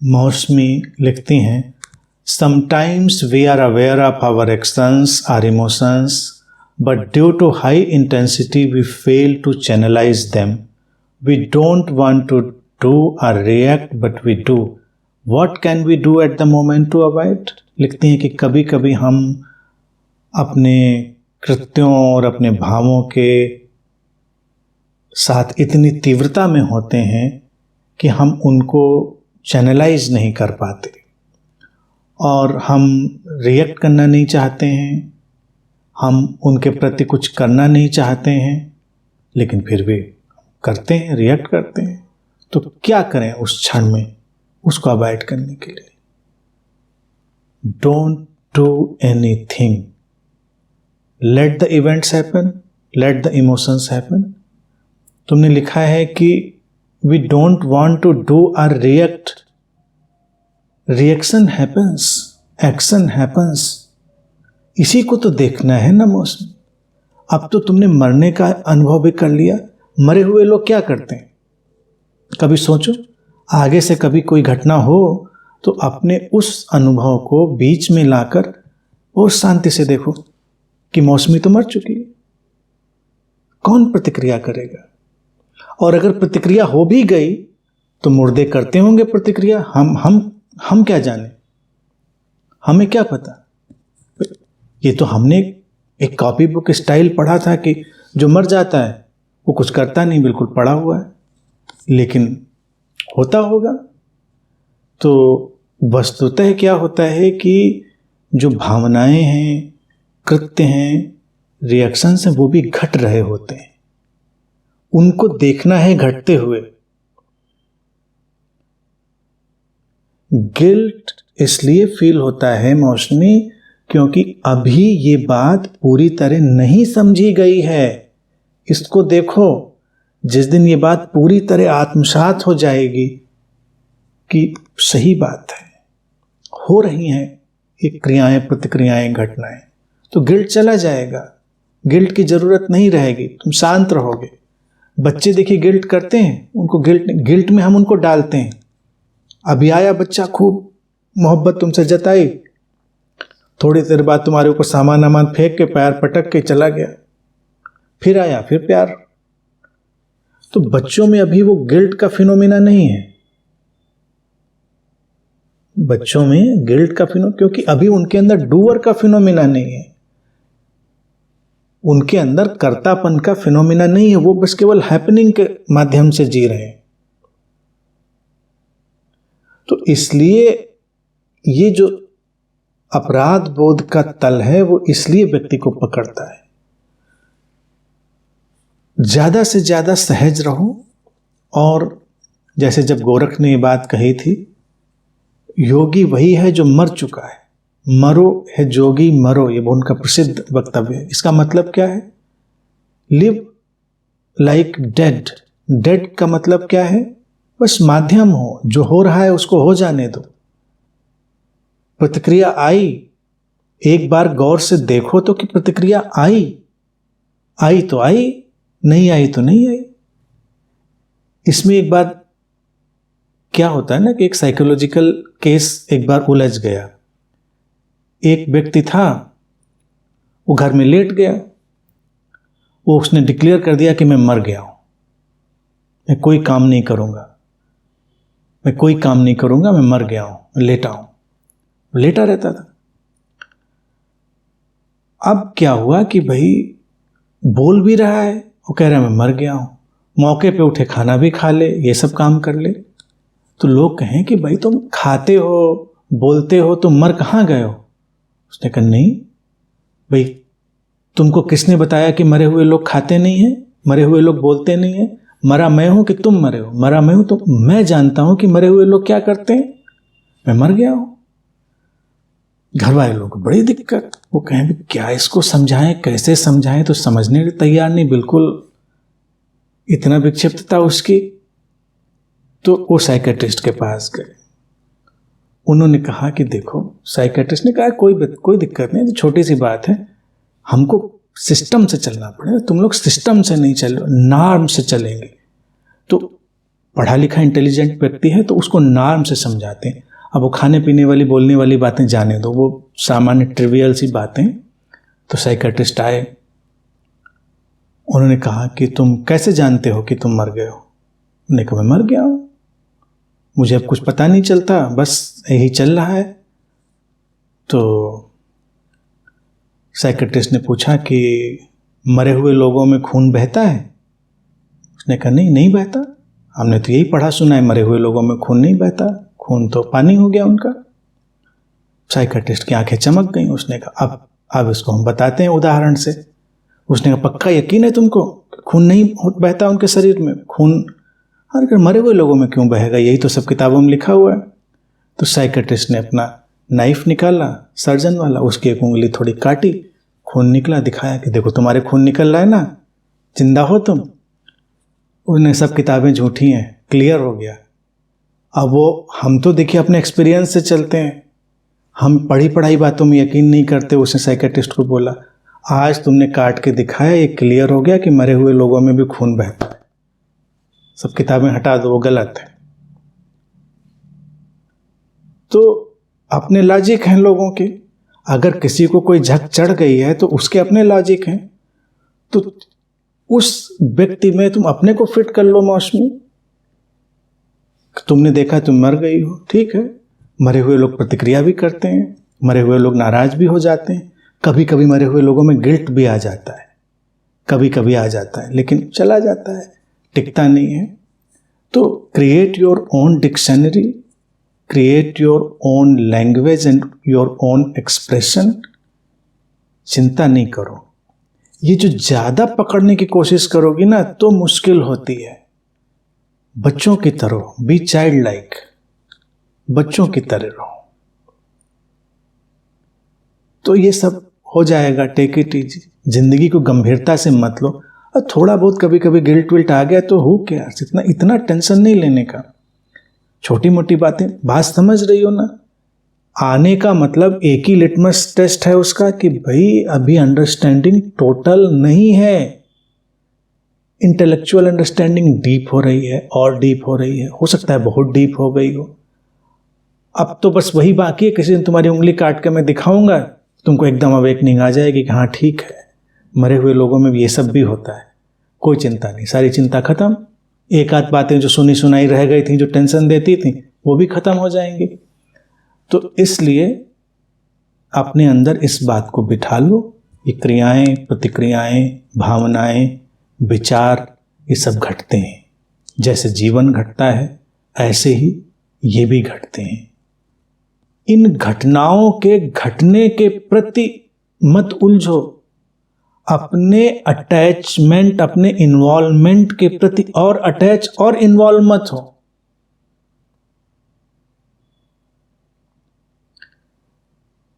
मौसमी लिखती हैं, sometimes we are aware of our actions or emotions but due to high intensity we fail to channelise them. We don't want to do और react but we do. What can we do at the moment to avoid. लिखती हैं कि कभी कभी हम अपने कृत्यों और अपने भावों के साथ इतनी तीव्रता में होते हैं कि हम उनको चैनलाइज नहीं कर पाते और हम रिएक्ट करना नहीं चाहते हैं, हम उनके प्रति कुछ करना नहीं चाहते हैं, लेकिन फिर भी करते हैं, रिएक्ट करते हैं. तो क्या करें उस क्षण में उसको अवॉइड करने के लिए. Don't do anything, let the events happen, let the emotions happen. तुमने लिखा है कि we don't want to do और react. Reaction happens, action happens. इसी को तो देखना है ना मौसम. अब तो तुमने मरने का अनुभव भी कर लिया. मरे हुए लोग क्या करते हैं, कभी सोचो. आगे से कभी कोई घटना हो तो अपने उस अनुभव को बीच में लाकर और शांति से देखो कि मौसमी तो मर चुकी है. कौन प्रतिक्रिया करेगा. और अगर प्रतिक्रिया हो भी गई तो मुर्दे करते होंगे प्रतिक्रिया. हम क्या जाने, हमें क्या पता. ये तो हमने एक कॉपी बुक स्टाइल पढ़ा था कि जो मर जाता है वो कुछ करता नहीं, बिल्कुल पड़ा हुआ है, लेकिन होता होगा. तो वस्तुतः क्या होता है कि जो भावनाएं हैं, कृत्य हैं, रिएक्शंस हैं, वो भी घट रहे होते हैं. उनको देखना है घटते हुए. गिल्ट इसलिए फील होता है मौसमी क्योंकि अभी ये बात पूरी तरह नहीं समझी गई है. इसको देखो, जिस दिन ये बात पूरी तरह आत्मसात हो जाएगी कि सही बात है, हो रही हैं ये क्रियाएं, प्रतिक्रियाएं, घटनाएं, तो गिल्ट चला जाएगा. गिल्ट की जरूरत नहीं रहेगी, तुम शांत रहोगे. बच्चे देखिए गिल्ट करते हैं, उनको गिल्ट में हम उनको डालते हैं. अभी आया बच्चा, खूब मोहब्बत तुमसे जताई, थोड़ी देर बाद तुम्हारे ऊपर सामान फेंक के पैर पटक के चला गया, फिर आया, फिर प्यार. तो बच्चों में अभी वो गिल्ट का फिनोमिना नहीं है. बच्चों में गिल्ट का क्योंकि अभी उनके अंदर डूअर का फिनोमिना नहीं है, उनके अंदर कर्तापन का फिनोमिना नहीं है. वो बस केवल हैपनिंग के माध्यम से जी रहे हैं. तो इसलिए ये जो अपराध बोध का तल है वो इसलिए व्यक्ति को पकड़ता है. ज्यादा से ज्यादा सहज रहो. और जैसे जब गोरख ने ये बात कही थी, योगी वही है जो मर चुका है, मरो है जोगी मरो, ये उनका प्रसिद्ध वक्तव्य है. इसका मतलब क्या है, लिव लाइक डेड. डेड का मतलब क्या है, बस माध्यम हो, जो हो रहा है उसको हो जाने दो. प्रतिक्रिया आई, एक बार गौर से देखो तो कि प्रतिक्रिया आई तो आई, नहीं आई तो नहीं आई. इसमें एक बात क्या होता है ना कि एक साइकोलॉजिकल केस एक बार उलझ गया. एक व्यक्ति था, वो घर में लेट गया, वो उसने डिक्लेयर कर दिया कि मैं मर गया हूं, मैं कोई काम नहीं करूंगा, मैं मर गया हूं, मैं लेटा हूं. लेटा रहता था. अब क्या हुआ कि भाई बोल भी रहा है, वो कह रहा है मैं मर गया हूं, मौके पे उठे खाना भी खा ले, ये सब काम कर ले. तो लोग कहें कि भाई तुम खाते हो, बोलते हो, तुम मर कहाँ गए हो. उसने कहा नहीं भाई, तुमको किसने बताया कि मरे हुए लोग खाते नहीं हैं, मरे हुए लोग बोलते नहीं हैं. मरा मैं हूं कि तुम मरे हो. मरा मैं हूं तो मैं जानता हूं कि मरे हुए लोग क्या करते हैं, मैं मर गया हूं. घर वाले लोगों को बड़ी दिक्कत. वो कहें क्या इसको समझाएं, कैसे समझाएं, तो समझने के तैयार नहीं, बिल्कुल इतना विक्षिप्तता उसकी. तो वो साइकेट्रिस्ट के पास गए. उन्होंने कहा कि देखो, साइकेट्रिस्ट ने कहा कोई दिक्कत नहीं, तो छोटी सी बात है, हमको सिस्टम से चलना पड़ेगा, तुम लोग सिस्टम से नहीं चलो, नॉर्म से चलेंगे. तो पढ़ा लिखा इंटेलिजेंट व्यक्ति है तो उसको नॉर्म से समझाते हैं। अब वो खाने पीने वाली बोलने वाली बातें जाने दो, वो सामान्य ट्रिवियल सी बातें। तो साइकेट्रिस्ट आए, उन्होंने कहा कि तुम कैसे जानते हो कि तुम मर गए हो? उन्होंने कहा मैं मर गया हूँ, मुझे अब कुछ पता नहीं चलता, बस यही चल रहा है। तो साइकेट्रिस्ट ने पूछा कि मरे हुए लोगों में खून बहता है? उसने कहा नहीं बहता, हमने तो यही पढ़ा सुना है, मरे हुए लोगों में खून नहीं बहता, खून तो पानी हो गया उनका। साइकेट्रिस्ट की आंखें चमक गई। उसने कहा अब इसको हम बताते हैं उदाहरण से। उसने कहा पक्का यकीन है तुमको खून नहीं बहता उनके शरीर में? खून अरे मरे हुए लोगों में क्यों बहेगा, यही तो सब किताबों में लिखा हुआ है। तो साइकेट्रिस्ट ने अपना नाइफ निकाला सर्जन वाला, उसकी एक उंगली थोड़ी काटी, खून निकला, दिखाया कि देखो तुम्हारे खून निकल रहा है ना, जिंदा हो तुम। उन्हें सब किताबें झूठी हैं, क्लियर हो गया। अब वो हम तो देखिए अपने एक्सपीरियंस से चलते हैं, हम पढ़ी पढ़ाई बातों में यकीन नहीं करते। उसने साइकेट्रिस्ट को बोला आज तुमने काट के दिखाया, ये क्लियर हो गया कि मरे हुए लोगों में भी खून बहता है, सब किताबें हटा दो, वो गलत है। तो अपने लॉजिक हैं लोगों के, अगर किसी को कोई झक चढ़ गई है तो उसके अपने लॉजिक हैं, तो उस व्यक्ति में तुम अपने को फिट कर लो। मौसमी तुमने देखा तुम मर गई हो, ठीक है, मरे हुए लोग प्रतिक्रिया भी करते हैं, मरे हुए लोग नाराज भी हो जाते हैं, कभी कभी मरे हुए लोगों में गिल्ट भी आ जाता है, कभी कभी आ जाता है, लेकिन चला जाता है, टिकता नहीं है। तो create your own dictionary, create your own language and your own expression. चिंता नहीं करो, ये जो ज़्यादा पकड़ने की कोशिश करोगी ना तो मुश्किल होती है। बच्चों की तरह बी चाइल्ड लाइक, बच्चों की तरह रहो, तो ये सब हो जाएगा। टेक इट इजी, जिंदगी को गंभीरता से मत लो। और थोड़ा बहुत कभी कभी गिल्ट विल्ट आ गया तो हो क्या, इतना टेंशन नहीं लेने का, छोटी मोटी बातें। बात समझ रही हो ना? आने का मतलब एक ही लिटमस टेस्ट है उसका कि भाई अभी अंडरस्टैंडिंग टोटल नहीं है, इंटेलेक्चुअल अंडरस्टैंडिंग डीप हो रही है और डीप हो रही है, हो सकता है बहुत डीप हो गई हो। अब तो बस वही बाकी है, किसी दिन तुम्हारी उंगली काट के मैं दिखाऊंगा, तुमको एकदम अवेकनिंग आ जाएगी कि हाँ ठीक है, मरे हुए लोगों में भी ये सब भी होता है, कोई चिंता नहीं, सारी चिंता खत्म। एक आध बातें जो सुनी सुनाई रह गई थी, जो टेंशन देती थी, वो भी खत्म हो जाएंगी। तो इसलिए अपने अंदर इस बात को बिठा लो, ये क्रियाएं, प्रतिक्रियाएं, भावनाएं, विचार, ये सब घटते हैं। जैसे जीवन घटता है ऐसे ही ये भी घटते हैं। इन घटनाओं के घटने के प्रति मत उलझो, अपने अटैचमेंट, अपने इन्वॉल्वमेंट के प्रति और अटैच और इन्वॉल्व मत हो।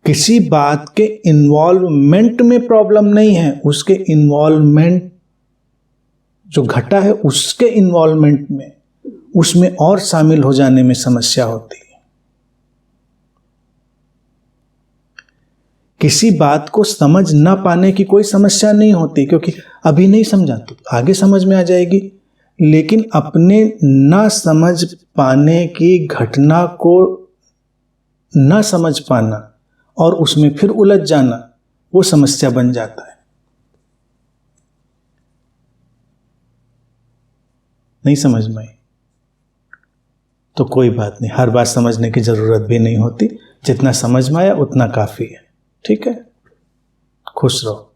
किसी बात के इन्वॉल्वमेंट में प्रॉब्लम नहीं है, उसके इन्वॉल्वमेंट जो घटा है उसके इन्वॉल्वमेंट में, उसमें और शामिल हो जाने में समस्या होती है। किसी बात को समझ ना पाने की कोई समस्या नहीं होती, क्योंकि अभी नहीं समझा तो आगे समझ में आ जाएगी। लेकिन अपने ना समझ पाने की घटना को ना समझ पाना और उसमें फिर उलझ जाना, वो समस्या बन जाता है। नहीं समझ में आई तो कोई बात नहीं, हर बात समझने की जरूरत भी नहीं होती, जितना समझ में आया उतना काफी है। ठीक है, खुश रहो।